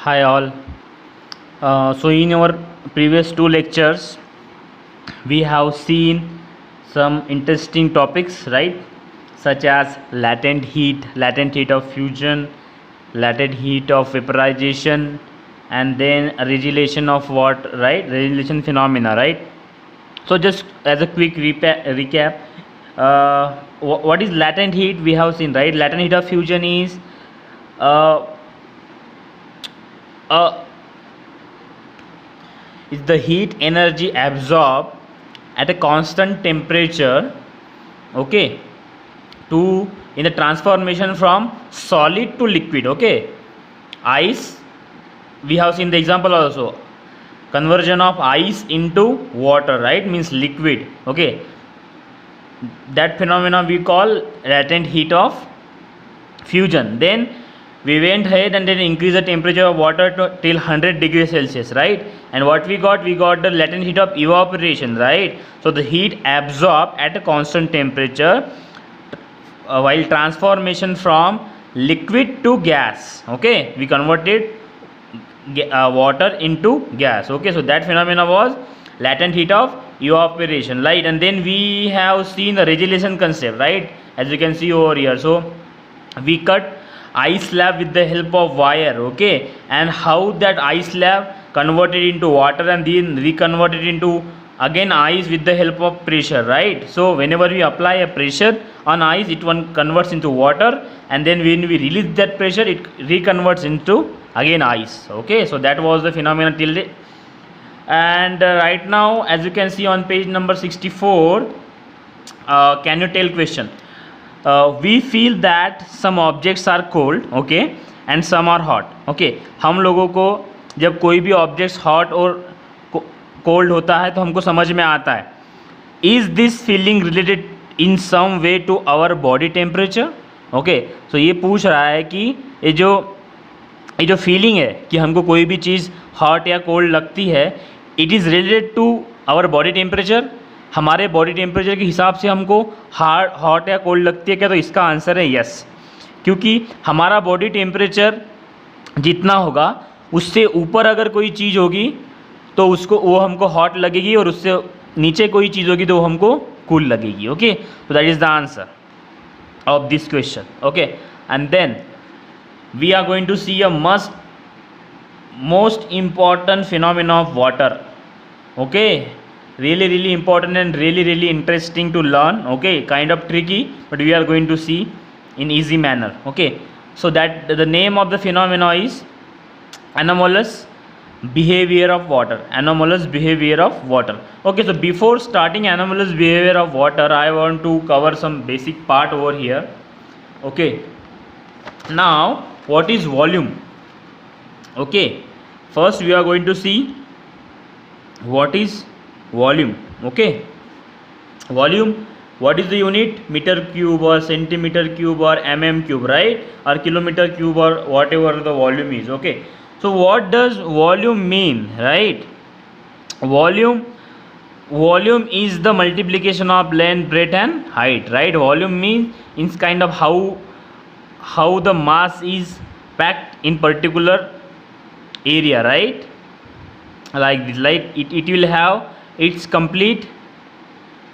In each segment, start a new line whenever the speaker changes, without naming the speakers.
Hi all. So in our previous two lectures, we have seen some interesting topics, right? Such as latent heat of fusion, latent heat of vaporization, and then regulation of what, right? Regulation phenomena, right? So just as a quick recap, what is latent heat? We have seen, right? Latent heat of fusion is uh, uh, is the heat energy absorbed at a constant temperature, okay, to in the transformation from solid to liquid, okay. Ice, we have seen the example also, conversion of ice into water, right, means liquid, okay. That phenomena we call latent heat of fusion. Then we went ahead and then increase the temperature of water to till 100 degrees Celsius, right? And what we got the latent heat of evaporation, right? So the heat absorbed at a constant temperature while transformation from liquid to gas, okay, we converted water into gas, okay. So that phenomena was latent heat of evaporation, right? And then we have seen the regulation concept, right, as you can see over here. So we cut ice slab with the help of wire, okay, and how that ice slab converted into water and then reconverted into again ice with the help of pressure, right? So whenever we apply a pressure on ice, it one converts into water, and then when we release that pressure, it reconverts into again ice, okay. So that was the phenomenon till the and right now, as you can see on page number 64, can you tell question? We feel that some objects are cold, okay, and some are hot, okay. हम लोगों को जब कोई भी objects hot और cold होता है तो हमको समझ में आता है, is this feeling related in some way to our body temperature, okay. So ये पूछ रहा है कि ये जो फीलिंग है कि हमको कोई भी चीज़ हॉट या कोल्ड लगती है, it is related to our body temperature, हमारे बॉडी टेम्परेचर के हिसाब से हमको हॉट या कोल्ड लगती है क्या? तो इसका आंसर है यस, क्योंकि हमारा बॉडी टेम्परेचर जितना होगा उससे ऊपर अगर कोई चीज़ होगी तो उसको वो हमको हॉट लगेगी, और उससे नीचे कोई चीज़ होगी तो वो हमको कूल लगेगी, ओके. तो that is the answer of this question, okay. And then we are going to see a most important phenomena of water, okay. Really important and really interesting to learn, okay. Kind of tricky, but we are going to see in easy manner, okay. So that the name of the phenomena is anomalous behavior of water, anomalous behavior of water, okay. So before starting anomalous behavior of water, I want to cover some basic part over here, okay. Now what is volume? Okay, first we are going to see what is volume, okay. Volume, what is the unit? Meter cube or centimeter cube or mm cube, right, or kilometer cube or whatever the volume is, okay. So what does volume mean, right? Volume is the multiplication of length, breadth and height, right? Volume means kind of how the mass is packed in particular area, right? Like this, like it will have its complete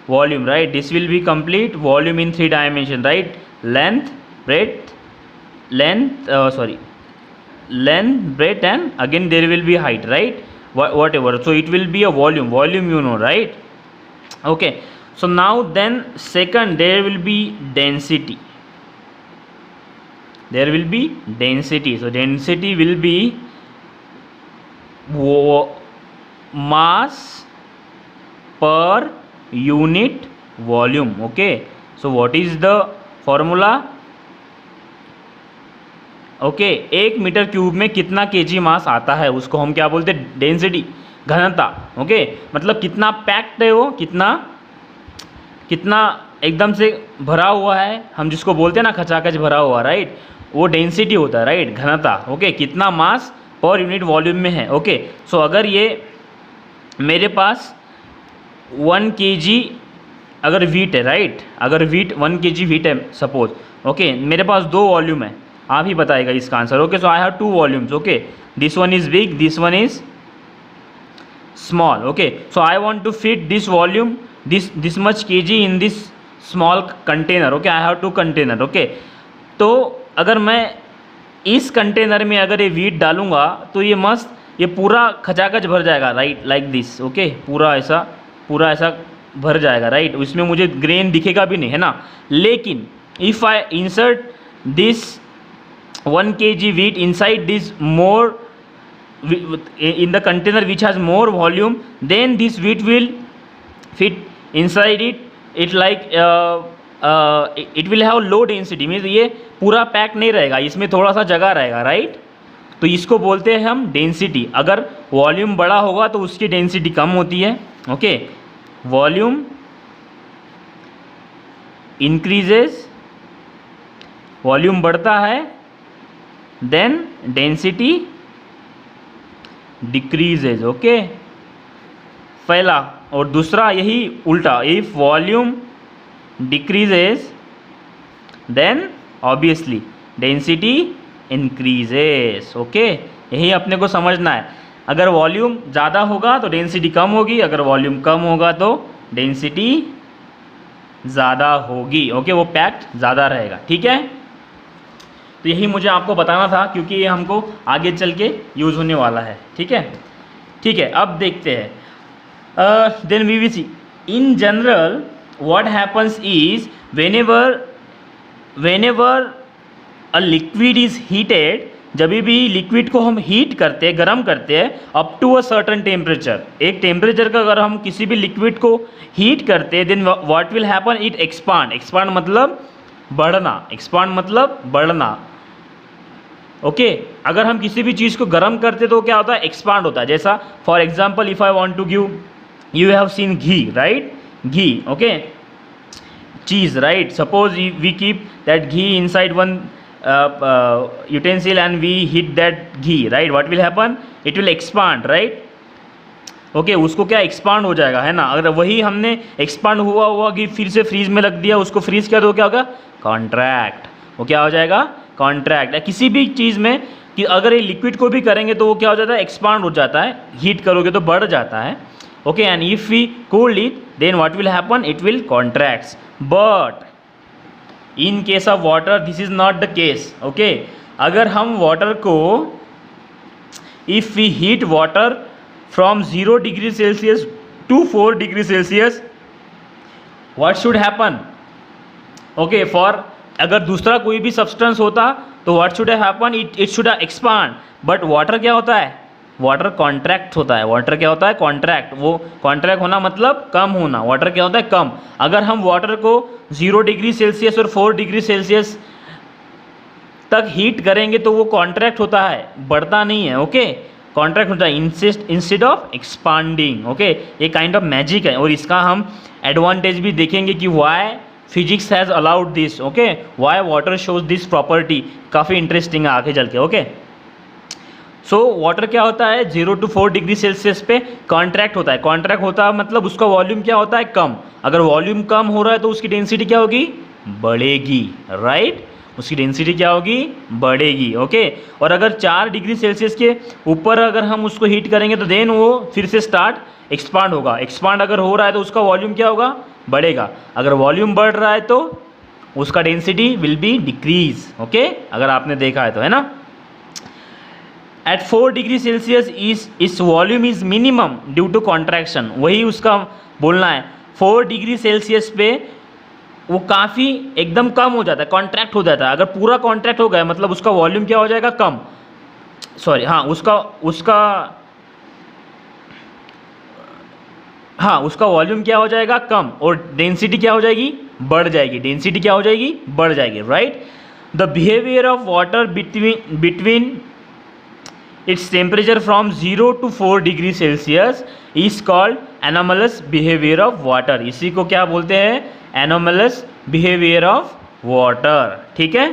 volume, right? This will be complete volume in 3 dimension, right? Length, breadth, length, breadth, and again there will be height, right? Whatever, so it will be a volume, you know, right? Okay. So now then second, there will be density. There will be density. So density will be mass per unit volume, okay. So what is the formula? Okay, 1 metre cube में कितना KG मास आता है उसको हम क्या बोलते हैं? Density, घनता, ओके. मतलब कितना पैक्ड है वो, कितना एकदम से भरा हुआ है, हम जिसको बोलते हैं ना खचाखच भरा हुआ, राइट, वो डेंसिटी होता है, राइट, घनता, ओके. कितना मास पर यूनिट वॉल्यूम में है, ओके. सो अगर ये मेरे पास 1 kg अगर वीट है, राइट, अगर वीट 1 kg वीट है सपोज, ओके. मेरे पास 2 वॉल्यूम है, आप ही बताएगा इसका answer, okay. So I have 2 volumes, okay. this one is big, this one is small. Okay, so I want to fit this volume, this much kg in this small container. Okay, I have 2 container. Okay, तो अगर मैं इस container में अगर ये wheat डालूंगा तो ये मस्त, ये पूरा खचाखच भर जाएगा, राइट, लाइक दिस. ओके, पूरा ऐसा भर जाएगा, राइट. इसमें मुझे ग्रेन दिखेगा भी नहीं, है ना. लेकिन if I insert this 1 kg wheat inside this more in the container which has more volume, then this wheat will fit inside it. It like it will have low density, means ये पूरा pack नहीं रहेगा, इसमें थोड़ा सा जगह रहेगा, right. तो इसको बोलते हैं हम डेंसिटी. अगर वॉल्यूम बड़ा होगा तो उसकी डेंसिटी कम होती है. ओके, वॉल्यूम इंक्रीजेस, वॉल्यूम बढ़ता है, देन डेंसिटी डिक्रीजेज. ओके, पहला. और दूसरा यही उल्टा, if volume decreases then obviously density increases. Okay, यही अपने को समझना है. अगर वॉल्यूम ज़्यादा होगा तो डेंसिटी कम होगी, अगर वॉल्यूम कम होगा तो डेंसिटी ज़्यादा होगी. ओके, वो पैक्ड ज़्यादा रहेगा. ठीक है, तो यही मुझे आपको बताना था क्योंकि ये हमको आगे चल के यूज़ होने वाला है. ठीक है, ठीक है. अब देखते हैं. Then we will see in general what happens is whenever a liquid is heated, जब भी लिक्विड को हम हीट करते हैं, गर्म करते हैं, up to a certain temperature, एक टेम्परेचर का अगर हम किसी भी लिक्विड को हीट करते हैं, then what will happen, it expand. Expand मतलब बढ़ना, एक्सपांड मतलब बढ़ना. ओके, अगर हम किसी भी चीज़ को गर्म करते तो क्या होता है, एक्सपांड होता है. जैसा for example if I want to give, you have seen ghee, right, ghee. Okay, cheese, right. Suppose we keep that ghee inside one utensil and we heat that ghee, right, what will happen, it will expand, right. Okay, उसको क्या expand हो जाएगा, है ना. अगर वही हमने expand हुआ घी फिर से फ्रीज में रख दिया, उसको फ्रीज किया तो क्या होगा, कॉन्ट्रैक्ट. वो क्या हो जाएगा, कॉन्ट्रैक्ट. किसी भी चीज़ में कि अगर ये लिक्विड को भी करेंगे तो वो क्या हो जाता है, एक्सपांड हो जाता है. हीट करोगे तो बढ़ जाता है. Okay, and if we cool it then what will happen, it will contracts. But in case of water this is not the case. Okay, अगर हम वाटर को, if we heat water from 0 degree Celsius to 4 degree Celsius, what should happen. Okay, for अगर दूसरा कोई भी substance होता तो what should happen, it should expand. But water क्या होता है, वाटर कॉन्ट्रैक्ट होता है. वाटर क्या होता है, कॉन्ट्रैक्ट. वो कॉन्ट्रैक्ट होना मतलब कम होना. वाटर क्या होता है, कम. अगर हम वाटर को 0 डिग्री सेल्सियस और 4 डिग्री सेल्सियस तक हीट करेंगे तो वो कॉन्ट्रैक्ट होता है, बढ़ता नहीं है. ओके, कॉन्ट्रैक्ट होता है इंस्टेड ऑफ एक्सपांडिंग. ओके, ये काइंड ऑफ मैजिक है और इसका हम एडवांटेज भी देखेंगे कि why physics has allowed this. Okay, why water shows this property. काफ़ी इंटरेस्टिंग है आगे चल के. ओके, सो वाटर क्या होता है, 0 to 4 डिग्री सेल्सियस पे कॉन्ट्रैक्ट होता है. कॉन्ट्रैक्ट होता है मतलब उसका वॉल्यूम क्या होता है, कम. अगर वॉल्यूम कम हो रहा है तो उसकी डेंसिटी क्या होगी, बढ़ेगी, राइट. उसकी डेंसिटी क्या होगी, बढ़ेगी. ओके, और अगर 4 डिग्री सेल्सियस के ऊपर अगर हम उसको हीट करेंगे तो देन वो फिर से स्टार्ट एक्सपांड होगा. एक्सपांड अगर हो रहा है तो उसका वॉल्यूम क्या होगा, बढ़ेगा. अगर वॉल्यूम बढ़ रहा है तो उसका density will be decrease. Okay, अगर आपने देखा है तो, है ना. एट 4 डिग्री सेल्सियस इस volume is minimum due to contraction. वही उसका बोलना है. 4 डिग्री सेल्सियस पे वो काफ़ी एकदम कम हो जाता है, कॉन्ट्रैक्ट हो जाता है. अगर पूरा कॉन्ट्रैक्ट हो गया मतलब उसका वॉल्यूम क्या हो जाएगा, कम. सॉरी, हाँ, उसका वॉल्यूम क्या हो जाएगा, कम. और डेंसिटी क्या हो जाएगी, बढ़ जाएगी. डेंसिटी क्या हो जाएगी, बढ़ जाएगी, right. The behaviour of water between its temperature from 0 to 4 degree Celsius is called anomalous behavior of water. इसी को क्या बोलते हैं, anomalous behavior of water. ठीक है,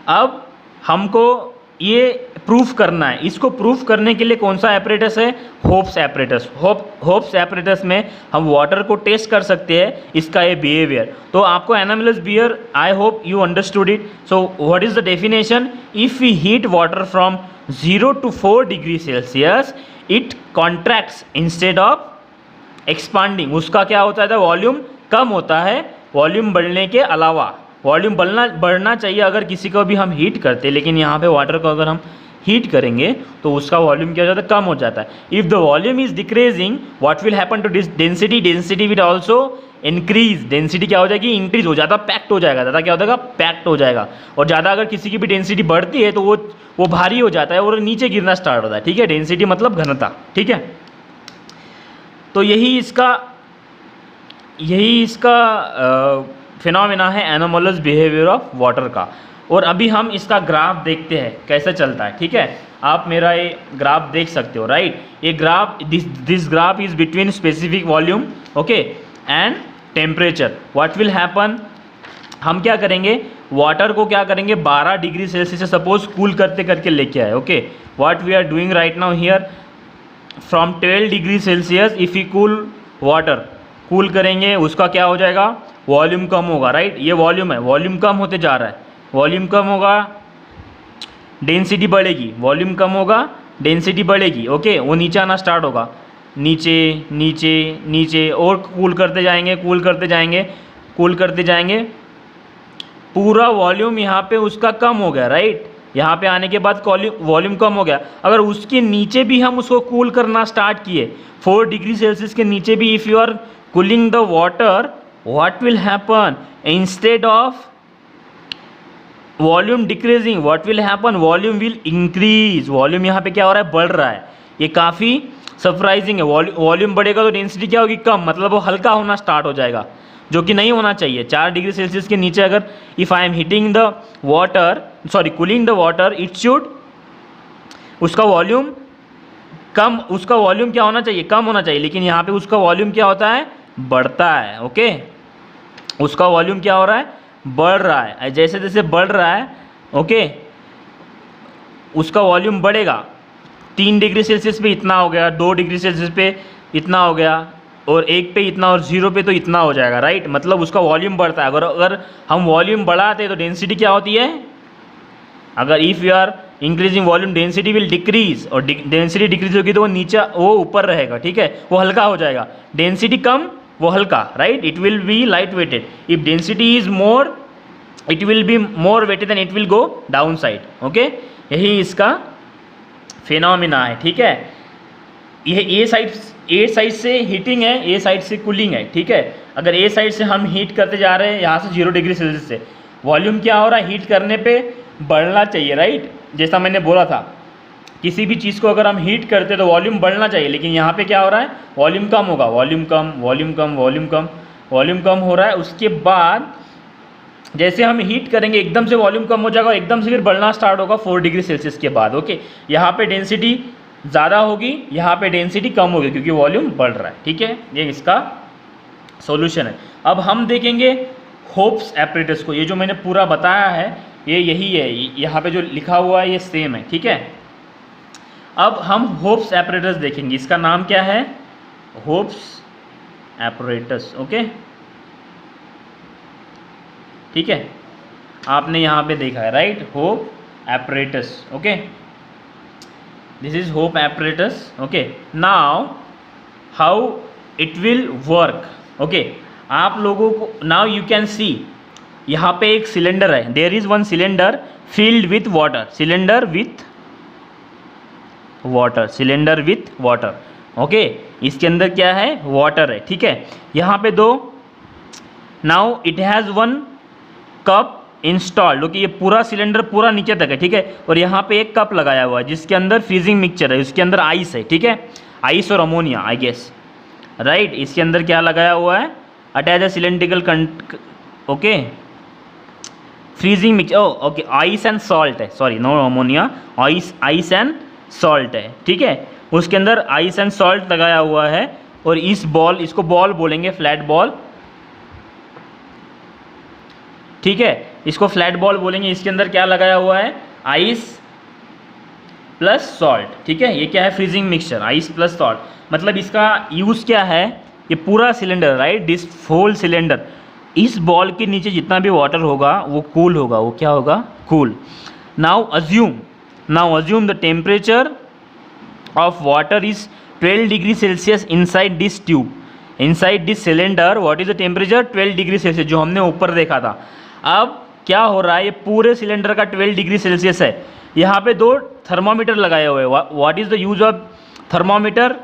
अब हमको ये प्रूफ करना है। इसको प्रूफ करने के लिए कौन सा एपरेटस है? Hopes apparatus. होप्स एपरेटस में हम वाटर को टेस्ट कर सकते हैं इसका ये बिहेवियर। तो आपको anomalous behaviour I hope you understood it. So what is the definition? If we heat water from 0 to 4 degree Celsius it contracts instead of expanding. उसका क्या होता है? वॉल्यूम कम होता है वॉल्यूम बढ़ने के अलावा। वॉल्यूम बढ़ना चाहिए अगर किसी को भी हम हीट करते हैं, लेकिन यहाँ पे वाटर को अगर हम हीट करेंगे तो उसका वॉल्यूम क्या हो जाता है? कम हो जाता है। If the volume is decreasing what will happen to density? Density will also increase. Density क्या हो जाएगी? इंक्रीज हो जाता, पैक्ट हो जाएगा। ज़्यादा क्या हो जाएगा? पैक्ट हो जाएगा। और ज़्यादा अगर किसी की भी डेंसिटी बढ़ती है तो वो भारी हो जाता है और नीचे गिरना स्टार्ट होता है। ठीक है, डेंसिटी मतलब घनता। ठीक है, तो यही इसका फिनोमेना है एनोमलस बिहेवियर ऑफ वाटर का। और अभी हम इसका ग्राफ देखते हैं कैसे चलता है। ठीक है, आप मेरा ये ग्राफ देख सकते हो, राइट? ये graph, this graph is between specific volume okay and temperature. What will happen? हम क्या करेंगे? वाटर को क्या करेंगे? 12 डिग्री सेल्सियस से सपोज कूल करते करके लेके आए। Okay, what we are doing right now here, from 12 degree Celsius if you cool water, cool करेंगे उसका क्या हो जाएगा? वॉल्यूम कम होगा, राइट? ये वॉल्यूम है, वॉल्यूम कम होते जा रहा है। वॉल्यूम कम होगा, डेंसिटी बढ़ेगी। वॉल्यूम कम होगा, डेंसिटी बढ़ेगी। ओके, वो नीचे आना स्टार्ट होगा, नीचे नीचे नीचे, और कूल करते जाएंगे, कूल करते जाएंगे, कूल करते जाएंगे। पूरा वॉल्यूम यहाँ पे उसका कम हो गया, राइट? यहाँ पे आने के बाद वॉल्यूम कम हो गया। अगर उसके नीचे भी हम उसको कूल करना स्टार्ट किए 4 डिग्री सेल्सियस के नीचे भी, if you are cooling the water, what will happen? Instead of volume decreasing, what will happen? Volume will increase. Volume यहाँ पे क्या हो रहा है? बढ़ रहा है। ये काफ़ी सरप्राइजिंग है। वॉल्यूम बढ़ेगा तो डेंसिटी क्या होगी? कम, मतलब वो हल्का होना स्टार्ट हो जाएगा, जो कि नहीं होना चाहिए। 4 डिग्री सेल्सियस के नीचे अगर if I am heating the water, sorry cooling the water, it should, उसका वॉल्यूम कम, उसका वॉल्यूम क्या होना चाहिए? कम होना चाहिए। लेकिन यहाँ पे उसका वॉल्यूम क्या होता है? बढ़ता है। ओके, उसका वॉल्यूम क्या हो रहा है? बढ़ रहा है। जैसे जैसे बढ़ रहा है ओके, उसका वॉल्यूम बढ़ेगा। 3 डिग्री सेल्सियस पे इतना हो गया, 2 डिग्री सेल्सियस पे इतना हो गया, और 1 पे इतना, और 0 पे तो इतना हो जाएगा, राइट? मतलब उसका वॉल्यूम बढ़ता है। अगर हम वॉल्यूम बढ़ाते तो डेंसिटी क्या होती है? अगर if you are increasing volume, density will decrease, और डेंसिटी डिक्रीज होगी तो वो नीचे, वो ऊपर रहेगा। ठीक है, वो हल्का हो जाएगा। डेंसिटी कम, वो हल्का, right? It will be light weighted. If density is more, it will be more weighted and it will go down side. Okay, यही इसका फिनोमिना है। ठीक है, ये ए साइड से हीटिंग है, ए साइड से कूलिंग है। ठीक है, अगर ए साइड से हम हीट करते जा रहे हैं यहाँ से 0 डिग्री सेल्सियस से, वॉल्यूम क्या हो रहा है? हीट करने पे बढ़ना चाहिए, राइट? जैसा मैंने बोला था, किसी भी चीज़ को अगर हम हीट करते तो वॉल्यूम बढ़ना चाहिए, लेकिन यहाँ पे क्या हो रहा है? वॉल्यूम कम होगा। वॉल्यूम कम, वॉल्यूम कम, वॉल्यूम कम, वॉल्यूम कम हो रहा है। उसके बाद जैसे हम हीट करेंगे एकदम से वॉल्यूम कम हो जाएगा और एकदम से फिर बढ़ना स्टार्ट होगा 4 डिग्री सेल्सियस के बाद। ओके, यहाँ पे डेंसिटी ज़्यादा होगी, यहाँ पे डेंसिटी कम होगी, क्योंकि वॉल्यूम बढ़ रहा है। ठीक है, ये इसका सॉल्यूशन है। अब हम देखेंगे होप्स एपरेटस को। ये जो मैंने पूरा बताया है ये यही है, यहाँ पे जो लिखा हुआ है ये सेम है। ठीक है, अब हम होप्स एपरेटस देखेंगे। इसका नाम क्या है? Hopes apparatus. ओके, ठीक है, आपने यहाँ पे देखा है, right? Hope apparatus. Okay, this is hope apparatus. Okay, now how it will work. Okay, आप लोगों को नाउ यू कैन सी, यहाँ पे एक सिलेंडर है। There is one cylinder filled with water, cylinder with water, cylinder with water. Okay, इसके अंदर क्या है? वाटर है। ठीक है, यहाँ पे दो, now it has one cup installed. Okay, ये पूरा सिलेंडर पूरा नीचे तक है। ठीक है, और यहाँ पे एक कप लगाया हुआ है जिसके अंदर फ्रीजिंग मिक्सचर है, उसके अंदर आइस है। ठीक है, आइस और अमोनिया आई गेस, राइट? इसके अंदर क्या लगाया हुआ है? Attach a cylindrical okay freezing mix, okay, ice and salt है, sorry no ammonia, ice and salt है। ठीक है, उसके अंदर आइस एंड सॉल्ट लगाया हुआ है, और इस बॉल, इसको बॉल बोलेंगे, फ्लैट बॉल। ठीक है, इसको फ्लैट बॉल बोलेंगे। इसके अंदर क्या लगाया हुआ है? आइस प्लस सॉल्ट, ठीक है। ये क्या है, freezing mixture, ice plus salt. मतलब इसका यूज़ क्या है, ये पूरा cylinder, right, this whole cylinder, इस बॉल के नीचे जितना भी वाटर होगा वो कूल होगा, वो क्या होगा, cool. Now assume the temperature of water is 12 degree Celsius inside this tube, inside this cylinder what is the temperature, 12 degree Celsius, जो हमने ऊपर देखा था। अब क्या हो रहा है, ये पूरे सिलेंडर का 12 डिग्री सेल्सियस है। यहाँ पे 2 थर्मामीटर लगाए हुए हैं। What is the use of thermometer,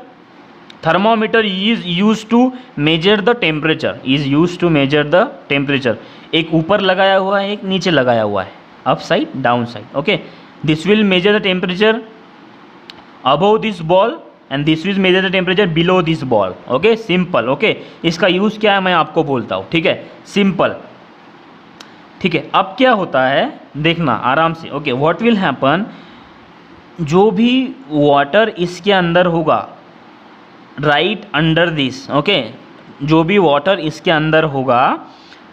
thermometer is use to measure the temperature, is use to measure the temperature. एक ऊपर लगाया हुआ है, एक नीचे लगाया हुआ है, up side down side, okay. This will measure the temperature above this ball and this will measure the temperature below this ball, okay, simple, okay. इसका यूज़ क्या है मैं आपको बोलता हूँ, ठीक है, सिंपल, ठीक है। अब क्या होता है देखना आराम से, ओके। व्हाट विल हैपन, जो भी वाटर इसके अंदर होगा, राइट अंडर दिस, ओके, जो भी वाटर इसके अंदर होगा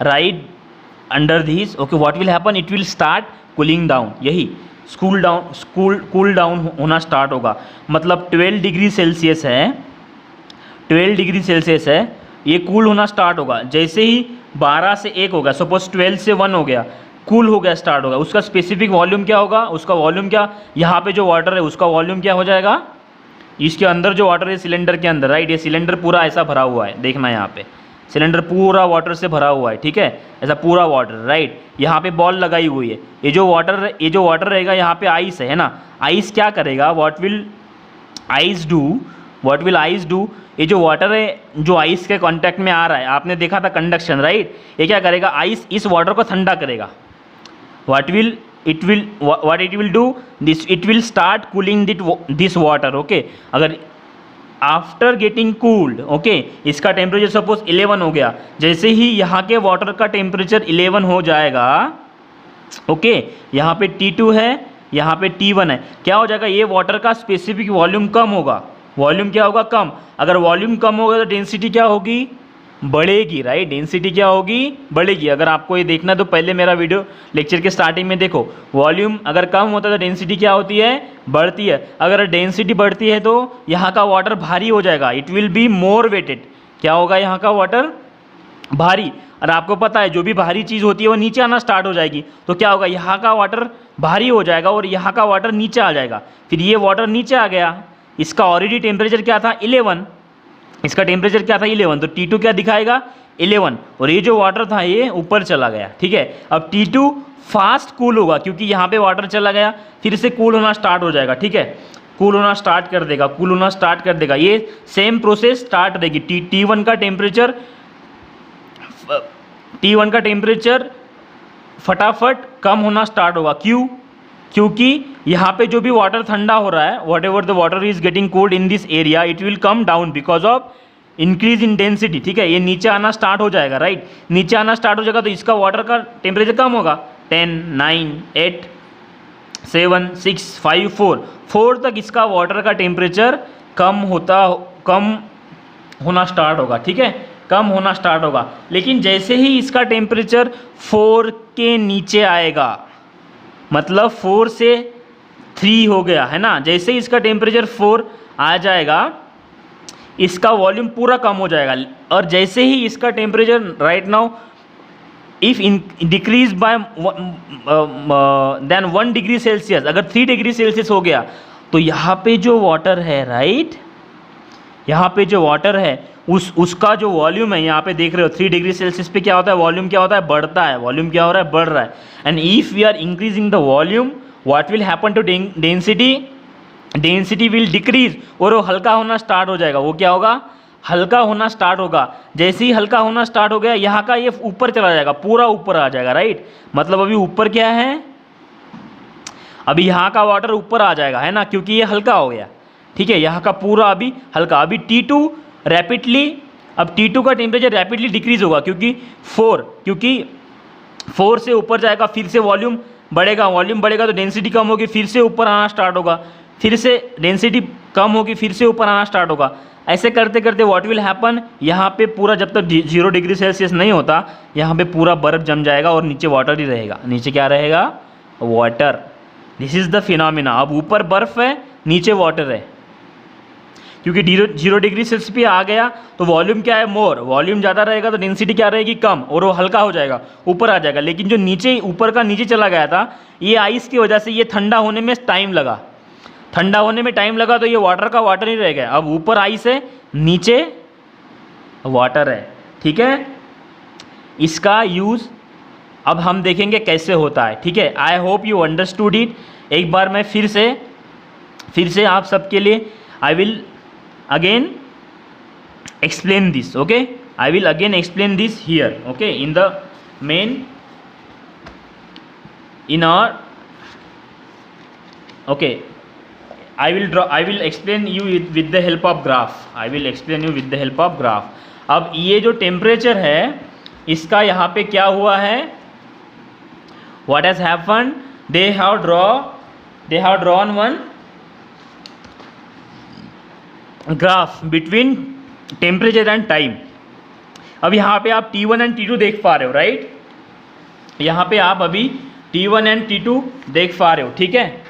right under this, okay, what will happen, it will start cooling down, यही कूल डाउन होना स्टार्ट होगा। मतलब 12 डिग्री सेल्सियस है, 12 डिग्री सेल्सियस है, ये कूल होना स्टार्ट होगा। जैसे ही 12 से 1 हो गया, सपोज 12 से 1 हो गया, कूल हो गया, स्टार्ट होगा। उसका स्पेसिफिक वॉल्यूम क्या होगा, उसका वॉल्यूम क्या, यहाँ पे जो वाटर है उसका वॉल्यूम क्या हो जाएगा, इसके अंदर जो वाटर है सिलेंडर के अंदर, राइट, ये सिलेंडर पूरा ऐसा भरा हुआ है, देखना यहाँ पे सिलेंडर पूरा वाटर से भरा हुआ है, ठीक है, ऐसा पूरा वाटर, राइट। यहाँ पे बॉल लगाई हुई है, ये जो वाटर रहेगा यहाँ पे आइस है ना, आइस क्या करेगा, व्हाट विल आइस डू, ये जो वाटर है जो आइस के कांटेक्ट में आ रहा है, आपने देखा था कंडक्शन, राइट, ये क्या करेगा, आइस इस वाटर को ठंडा करेगा। What it will do, it will start cooling this water, okay. अगर आफ्टर गेटिंग कूल्ड, ओके, इसका टेम्परेचर सपोज 11 हो गया, जैसे ही यहाँ के वाटर का टेम्परेचर 11 हो जाएगा, ओके, यहाँ पे T2 है, यहाँ पे T1 है, क्या हो जाएगा, ये वाटर का स्पेसिफिक वॉल्यूम कम होगा, वॉल्यूम क्या होगा, कम। अगर वॉल्यूम कम होगा तो डेंसिटी क्या होगी, बढ़ेगी, राइट, डेंसिटी क्या होगी, बढ़ेगी। अगर आपको ये देखना तो पहले मेरा वीडियो लेक्चर के स्टार्टिंग में देखो, वॉल्यूम अगर कम होता है तो डेंसिटी क्या होती है, बढ़ती है। अगर डेंसिटी बढ़ती है तो यहाँ का वाटर भारी हो जाएगा, it will be more weighted, क्या होगा, यहाँ का वाटर भारी। और आपको पता है जो भी भारी चीज़ होती है वो नीचे आना स्टार्ट हो जाएगी, तो क्या होगा, यहाँ का वाटर भारी हो जाएगा और यहाँ का वाटर नीचे आ जाएगा। फिर ये वाटर नीचे आ गया, इसका ऑलरेडी टेम्परेचर क्या था, 11, इसका टेम्परेचर क्या था, 11, तो T2 क्या दिखाएगा, 11, और ये जो वाटर था ये ऊपर चला गया, ठीक है। अब T2 फास्ट कूल होगा क्योंकि यहाँ पे वाटर चला गया, फिर से कूल होना स्टार्ट हो जाएगा, ठीक है, कूल होना स्टार्ट कर देगा, ये सेम प्रोसेस स्टार्ट रहेगी। T1 का टेम्परेचर फटाफट कम होना स्टार्ट होगा, क्यों, क्योंकि यहाँ पे जो भी वाटर ठंडा हो रहा है, whatever the water is getting cold in this area, it will come down because of increase in density, ठीक है, ये नीचे आना स्टार्ट हो जाएगा, राइट, नीचे आना स्टार्ट हो जाएगा तो इसका वाटर का टेम्परेचर कम होगा, 10, 9, 8, 7, 6, 5, 4 तक इसका वाटर का टेम्परेचर कम होना स्टार्ट होगा, ठीक है, कम होना स्टार्ट होगा। लेकिन जैसे ही इसका टेम्परेचर 4 के नीचे आएगा, मतलब 4 से 3 हो गया है ना, जैसे ही इसका टेम्परेचर 4 आ जाएगा इसका वॉल्यूम पूरा कम हो जाएगा। और जैसे ही इसका temperature right now if decrease by then 1 degree Celsius, अगर 3 डिग्री सेल्सियस हो गया तो यहाँ पे जो वाटर है, राइट, यहाँ पे जो वाटर है उसका जो वॉल्यूम है, यहाँ पे देख रहे हो 3 डिग्री सेल्सियस पे क्या होता है, वॉल्यूम क्या होता है, बढ़ता है, वॉल्यूम क्या हो रहा है, बढ़ रहा है। And if we are increasing the volume, what will happen to density will decrease, और वो हल्का होना स्टार्ट हो जाएगा, वो क्या होगा, हल्का होना स्टार्ट होगा। जैसे ही हल्का होना स्टार्ट हो गया यहाँ का ये ऊपर चला जाएगा, पूरा ऊपर आ जाएगा, राइट, मतलब अभी ऊपर क्या है, अभी यहाँ का वाटर ऊपर आ जाएगा, है ना, क्योंकि ये हल्का हो गया, ठीक है, यहाँ का पूरा अभी हल्का। अभी T2 रैपिडली, अब T2 का टेम्परेचर रैपिडली डिक्रीज होगा क्योंकि 4 से ऊपर जाएगा, फिर से वॉल्यूम बढ़ेगा तो डेंसिटी कम होगी, फिर से ऊपर आना स्टार्ट होगा, फिर से डेंसिटी कम होगी, फिर से ऊपर आना स्टार्ट होगा। ऐसे करते करते व्हाट विल हैपन, यहाँ पे पूरा जब तक 0 डिग्री सेल्सियस नहीं होता यहाँ पे पूरा बर्फ़ जम जाएगा और नीचे वाटर ही रहेगा, नीचे क्या रहेगा, water, this is the phenomena. अब ऊपर बर्फ़ है, नीचे वाटर है, क्योंकि 0 डिग्री सेल्सियस पे आ गया तो वॉल्यूम क्या है, मोर। वॉल्यूम ज़्यादा रहेगा तो डेंसिटी क्या रहेगी, कम, और वो हल्का हो जाएगा, ऊपर आ जाएगा। लेकिन जो नीचे ऊपर का नीचे चला गया था, ये आइस की वजह से ये ठंडा होने में टाइम लगा, ठंडा होने में टाइम लगा, तो ये वाटर का वाटर ही रह गया। अब ऊपर आइस है, नीचे वाटर है, ठीक है। इसका यूज़ अब हम देखेंगे कैसे होता है, ठीक है। आई होप यू अंडरस्टूड इट। एक बार मैं फिर से आप सबके लिए I will again explain this, okay, I will again explain this here, okay, in the main in our okay, I will explain you with the help of graph, I will explain you with the help of graph। अब ये जो temperature है इसका यहाँ पे क्या हुआ है, what has happened, they have drawn one graph between temperature and time. अब यहाँ पे आप T1 एंड T2 देख पा रहे हो, राइट। यहाँ पे आप अभी T1 एंड T2 देख पा रहे हो, ठीक है।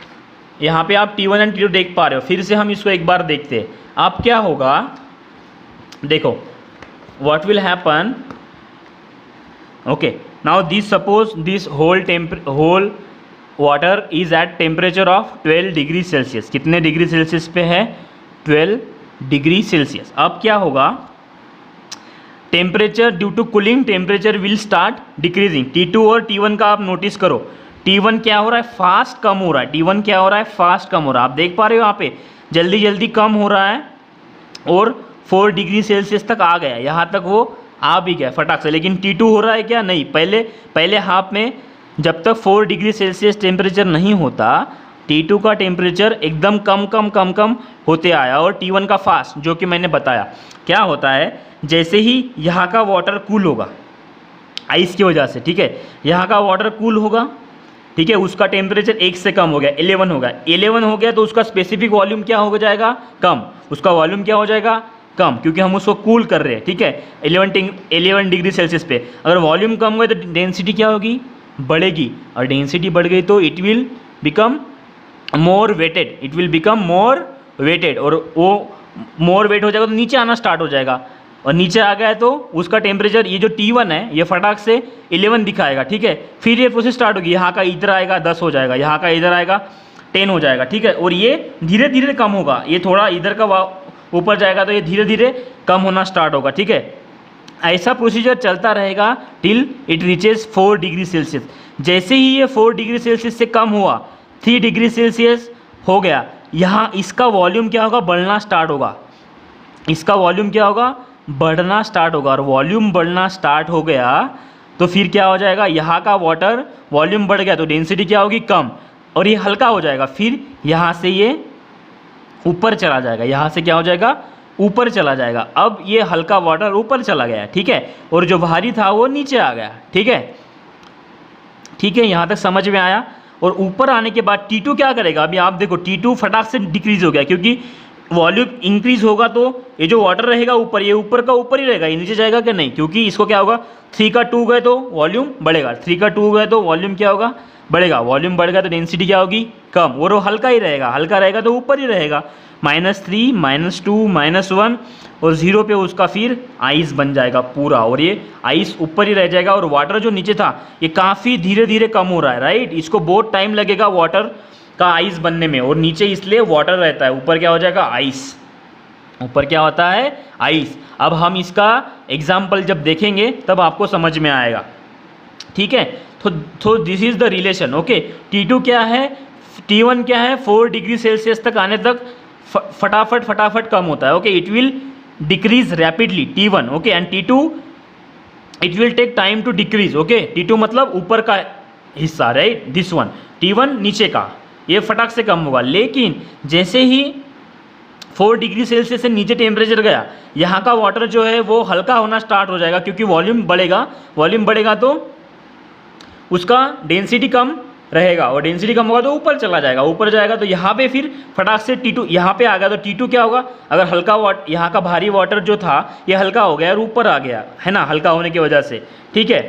यहाँ पे आप T1 एंड T2 देख पा रहे हो। फिर से हम इसको एक बार देखते हैं। आप क्या होगा, देखो, what will happen, okay, now this suppose this whole water is at temperature of 12 degree Celsius. कितने डिग्री सेल्सियस पे है, 12 डिग्री सेल्सियस। अब क्या होगा, temperature due to cooling temperature will start decreasing. T2 और T1 का आप नोटिस करो, T1 क्या हो रहा है, फास्ट कम हो रहा है। T1 क्या हो रहा है, फास्ट कम हो रहा है। आप देख पा रहे हो यहाँ पे जल्दी जल्दी कम हो रहा है और 4 डिग्री सेल्सियस तक आ गया, यहाँ तक वो आ भी गया फटाक से। लेकिन T2 हो रहा है क्या, नहीं। पहले हाफ में जब तक 4 डिग्री सेल्सियस टेम्परेचर नहीं होता, T2 का टेम्परेचर एकदम कम होते आया, और T1 का फास्ट, जो कि मैंने बताया। क्या होता है, जैसे ही यहाँ का वाटर कूल होगा आइस की वजह से, ठीक है, यहाँ का वाटर कूल होगा, ठीक है, उसका टेम्परेचर 1 से कम हो गया, 11 होगा। 11 हो गया तो उसका स्पेसिफिक वॉल्यूम क्या हो जाएगा, कम। उसका वॉल्यूम क्या हो जाएगा, कम, क्योंकि हम उसको कूल कर रहे हैं, ठीक है, 11 डिग्री सेल्सियस पे। अगर वॉल्यूम कम हुआ तो डेंसिटी क्या होगी, बढ़ेगी, और डेंसिटी बढ़ गई तो it will become more weighted, it will become more weighted, और वो मोर वेट हो जाएगा तो नीचे आना स्टार्ट हो जाएगा, और नीचे आ गया तो उसका टेम्परेचर, ये जो T1 है ये फटाक से 11 दिखाएगा, ठीक है। फिर ये प्रोसेस स्टार्ट होगी, यहाँ का इधर आएगा 10 हो जाएगा, यहाँ का इधर आएगा 10 हो जाएगा, ठीक है, और ये धीरे धीरे कम होगा। ये थोड़ा इधर का ऊपर जाएगा तो ये धीरे धीरे कम होना स्टार्ट होगा, ठीक है। ऐसा प्रोसीजर चलता रहेगा till it reaches 4 degree Celsius. जैसे ही ये 4 डिग्री सेल्सियस से कम हुआ, 3 डिग्री सेल्सियस हो गया, यहाँ इसका वॉल्यूम क्या होगा, बढ़ना स्टार्ट होगा। इसका वॉल्यूम क्या होगा, बढ़ना स्टार्ट होगा, और वॉल्यूम बढ़ना स्टार्ट हो गया तो फिर क्या हो जाएगा, यहाँ का वाटर वॉल्यूम बढ़ गया तो डेंसिटी क्या होगी, कम, और ये हल्का हो जाएगा। फिर यहाँ से ये ऊपर चला जाएगा, यहाँ से क्या हो जाएगा, ऊपर चला जाएगा। अब ये हल्का वाटर ऊपर चला गया, ठीक है, और जो भारी था वो नीचे आ गया, ठीक है, ठीक है, यहाँ तक समझ में आया। और ऊपर आने के बाद T2 क्या करेगा, अभी आप देखो T2 फटाक से डिक्रीज हो गया, क्योंकि वॉल्यूम इंक्रीज होगा तो ये जो वाटर रहेगा ऊपर, ये ऊपर का ऊपर ही रहेगा, ये नीचे जाएगा कि नहीं, क्योंकि इसको क्या होगा, 3 का 2 गए तो वॉल्यूम बढ़ेगा, 3 का 2 गए तो वॉल्यूम क्या होगा, बढ़ेगा। वॉल्यूम बढ़ेगा तो डेंसिटी क्या होगी, कम, और वो हल्का ही रहेगा, हल्का रहेगा तो ऊपर ही रहेगा। -3 -2 -1 और 0 पे उसका फिर आइस बन जाएगा पूरा, और ये आइस ऊपर ही रह जाएगा, और वाटर जो नीचे था ये काफ़ी धीरे धीरे कम हो रहा है, राइट। इसको बहुत टाइम लगेगा वाटर का आइस बनने में, और नीचे इसलिए वाटर रहता है, ऊपर क्या हो जाएगा, आइस, ऊपर क्या होता है, आइस। अब हम इसका एग्जाम्पल जब देखेंगे तब आपको समझ में आएगा, ठीक है। तो this is the relation, okay. T2 क्या है, T1 क्या है, 4 डिग्री सेल्सियस तक आने तक फटाफट कम होता है, okay. It will decrease rapidly T1, okay, and T2 it will take time to decrease, okay. T2 मतलब ऊपर का हिस्सा, राइट, दिस वन। T1 नीचे का, ये फटाक से कम होगा। लेकिन जैसे ही 4 डिग्री सेल्सियस से नीचे टेम्परेचर गया, यहाँ का वाटर जो है वो हल्का होना स्टार्ट हो जाएगा, क्योंकि वॉल्यूम बढ़ेगा तो उसका डेंसिटी कम रहेगा, और डेंसिटी कम होगा तो ऊपर चला जाएगा, ऊपर जाएगा तो यहाँ पे फिर फटाक से T2 यहाँ पे आ गया, तो T2 क्या होगा, अगर हल्का यहाँ का भारी वाटर जो था ये हल्का हो गया और ऊपर आ गया, है ना, हल्का होने की वजह से, ठीक है।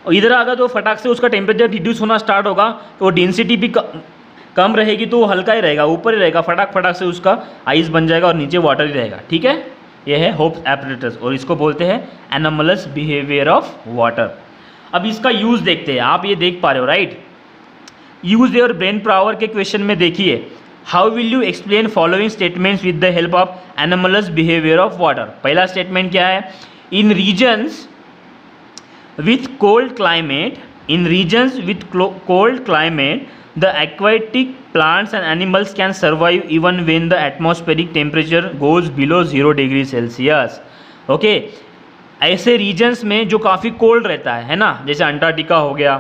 और इधर आगा तो फटाक से उसका टेम्परेचर रिड्यूस होना स्टार्ट होगा, तो डेंसिटी भी कम रहेगी, तो वो हल्का ही रहेगा, ऊपर ही रहेगा, फटाक फटाक से उसका आइस बन जाएगा और नीचे वाटर ही रहेगा। ठीक है, ये है होप्स एपरेटस और इसको बोलते हैं एनोमलस बिहेवियर ऑफ वाटर। अब इसका यूज़ देखते हैं, आप ये देख पा रहे हो right. Use your brain power के क्वेश्चन में देखिए, how will you explain following statements with the help of anomalous behaviour of water. पहला स्टेटमेंट क्या है, इन regions with cold climate, in regions with cold climate, the aquatic plants and animals can survive even when the atmospheric temperature goes below 0 degree Celsius. Okay, ऐसे regions में जो काफ़ी cold रहता है ना, जैसे अंटार्कटिका हो गया,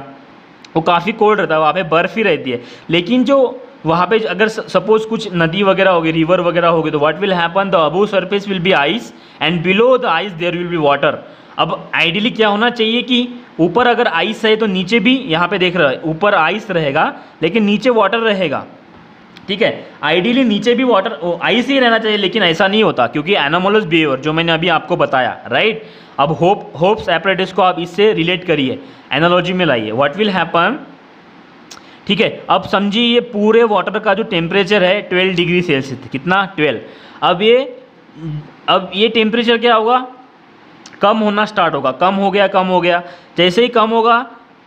वो काफ़ी कोल्ड रहता है, वहाँ पे बर्फ़ ही रहती है, लेकिन जो वहाँ पे अगर सपोज कुछ नदी वगैरह होगी, रिवर वगैरह होगी, तो what will happen, the above surface will be ice and below the ice there will be water. अब आइडियली क्या होना चाहिए कि ऊपर अगर आइस है तो नीचे भी, यहाँ पे देख रहे हो ऊपर आइस रहेगा लेकिन नीचे वाटर रहेगा। ठीक है, आइडियली नीचे भी वाटर आइस ही रहना चाहिए, लेकिन ऐसा नहीं होता क्योंकि एनोमलस बिहेवियर जो मैंने अभी आपको बताया राइट। अब होप्स एपरेटस को आप इससे रिलेट करिए, एनालॉजी में लाइए, व्हाट विल हैपन। ठीक है, अब समझिए ये पूरे वाटर का जो टेम्परेचर है 12 डिग्री सेल्सियस, कितना 12। अब ये टेम्परेचर क्या होगा, कम होना स्टार्ट होगा, कम हो गया, जैसे ही कम होगा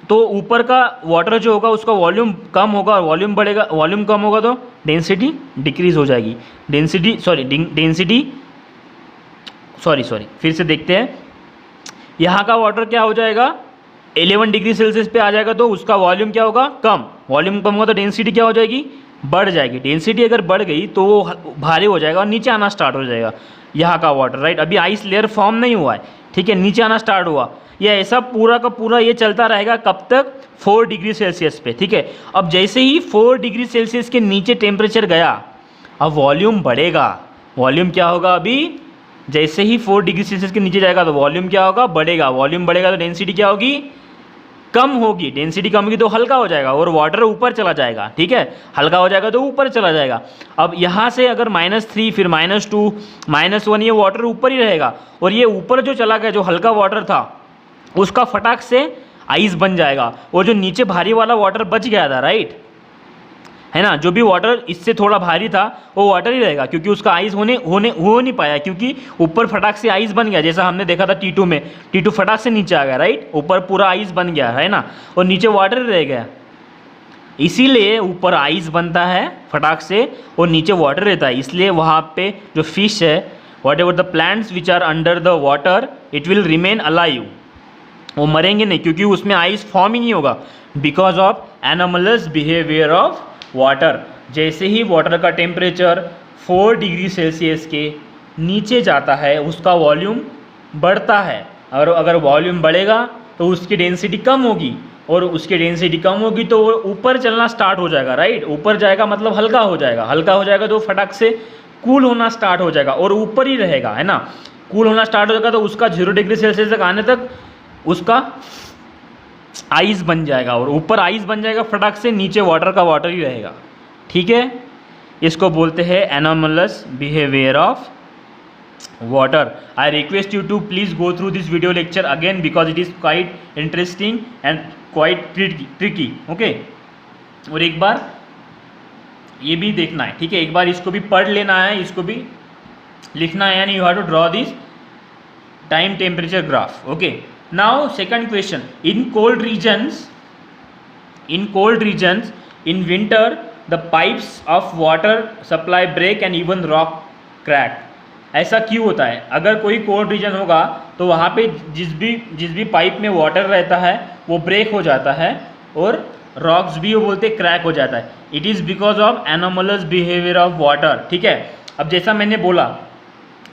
तो ऊपर का वाटर जो होगा उसका वॉल्यूम कम होगा, वॉल्यूम बढ़ेगा, वॉल्यूम कम होगा तो डेंसिटी डिक्रीज हो जाएगी, फिर से देखते हैं। यहाँ का वाटर क्या हो जाएगा, 11 डिग्री सेल्सियस पे आ जाएगा तो उसका वॉल्यूम क्या होगा, कम, वॉल्यूम कम होगा तो डेंसिटी क्या हो जाएगी, बढ़ जाएगी। डेंसिटी अगर बढ़ गई तो वो भारी हो जाएगा और नीचे आना स्टार्ट हो जाएगा यहाँ का वाटर राइट। अभी आइस लेयर फॉर्म नहीं हुआ है, ठीक है, नीचे आना स्टार्ट हुआ। ये ऐसा पूरा का पूरा ये चलता रहेगा कब तक, 4 डिग्री सेल्सियस पे। ठीक है, अब जैसे ही 4 डिग्री सेल्सियस के नीचे टेम्परेचर गया, अब वॉल्यूम बढ़ेगा। वॉल्यूम क्या होगा, अभी जैसे ही 4 डिग्री सेल्सियस के नीचे जाएगा तो वॉल्यूम क्या होगा, बढ़ेगा। वॉल्यूम बढ़ेगा तो डेंसिटी क्या होगी, कम होगी। डेंसिटी कम होगी तो हल्का हो जाएगा और वाटर ऊपर चला जाएगा। ठीक है, हल्का हो जाएगा तो ऊपर चला जाएगा। अब यहाँ से अगर -3 फिर -2 -1 ये वाटर ऊपर ही रहेगा और ये ऊपर जो चला गया, जो हल्का वाटर था उसका फटाक से आइस बन जाएगा और जो नीचे भारी वाला वाटर बच गया था राइट, है ना, जो भी वाटर इससे थोड़ा भारी था वो वाटर ही रहेगा क्योंकि उसका आइस हो नहीं पाया क्योंकि ऊपर फटाक से आइस बन गया। जैसा हमने देखा था T2 में, T2 फटाक से नीचे आ गया राइट, ऊपर पूरा आइस बन गया है ना और नीचे वाटर रह गया। इसीलिए ऊपर आइस बनता है फटाक से और नीचे वाटर रहता है। इसलिए वहाँ पे जो फिश है, whatever the plants which are under the water, it will remain alive, वो मरेंगे नहीं क्योंकि उसमें आइस फॉर्म ही नहीं होगा, because of anomalous behaviour of water. जैसे ही वाटर का टेम्परेचर 4 डिग्री सेल्सियस के नीचे जाता है उसका वॉल्यूम बढ़ता है, और अगर वॉल्यूम बढ़ेगा तो उसकी डेंसिटी कम होगी और उसकी डेंसिटी कम होगी तो वो ऊपर चलना स्टार्ट हो जाएगा राइट। ऊपर जाएगा मतलब हल्का हो जाएगा, हल्का हो जाएगा तो फटाक से कूल होना स्टार्ट हो जाएगा और ऊपर ही रहेगा, है ना। कूल होना स्टार्ट हो जाएगा तो उसका 0 डिग्री सेल्सियस तक आने तक उसका आइस बन जाएगा और ऊपर आइस बन जाएगा फटाक से, नीचे वाटर का वाटर ही रहेगा। ठीक है, इसको बोलते हैं anomalous behaviour of water. I request you to please go through this video lecture again because it is quite interesting and quite tricky. Okay, और एक बार ये भी देखना है, ठीक है, एक बार इसको भी पढ़ लेना है, इसको भी लिखना है, यानी you have to draw this time temperature graph. Okay, now second question, in cold regions in winter the pipes of water supply break and even rock crack। ऐसा क्यों होता है, अगर कोई कोल्ड रीजन होगा तो वहाँ पे जिस भी पाइप में वाटर रहता है वो ब्रेक हो जाता है और रॉक्स भी वो बोलते क्रैक हो जाता है। It is because of anomalous behaviour of water. ठीक है, अब जैसा मैंने बोला,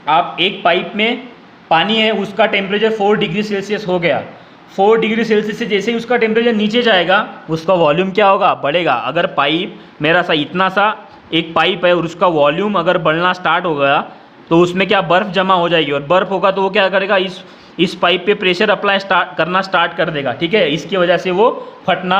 आप एक पाइप में पानी है, उसका टेम्परेचर 4 डिग्री सेल्सियस हो गया, 4 डिग्री सेल्सियस से जैसे ही उसका टेम्परेचर नीचे जाएगा उसका वॉल्यूम क्या होगा, बढ़ेगा। अगर पाइप मेरा सा इतना सा एक पाइप है और उसका वॉल्यूम अगर बढ़ना स्टार्ट हो गया तो उसमें क्या बर्फ़ जमा हो जाएगी और बर्फ़ होगा तो वो क्या करेगा, इस पाइप पे प्रेशर अप्लाई करना स्टार्ट कर देगा। ठीक है, इसकी वजह से वो फटना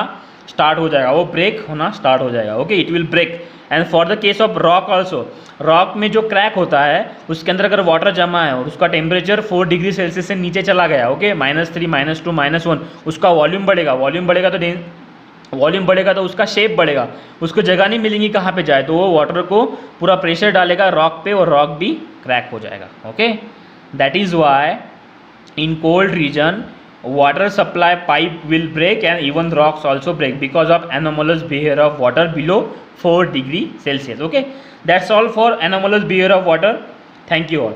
स्टार्ट हो जाएगा, वो ब्रेक होना स्टार्ट हो जाएगा। Okay, it will break. And for the case of rock also, rock में जो क्रैक होता है उसके अंदर अगर वाटर जमा है और उसका टेम्परेचर 4 डिग्री सेल्सियस से नीचे चला गया, ओके, -3 -2 -1, उसका वॉल्यूम बढ़ेगा, वॉल्यूम बढ़ेगा तो उसका शेप बढ़ेगा, उसको जगह नहीं मिलेंगी कहाँ पे जाए, तो वो वाटर को पूरा प्रेशर डालेगा रॉक पे और रॉक भी क्रैक हो जाएगा। Okay, that is why in cold region water supply pipe will break and even rocks also break because of anomalous behavior of water below 4 degree Celsius. Okay, that's all for anomalous behavior of water. Thank you all.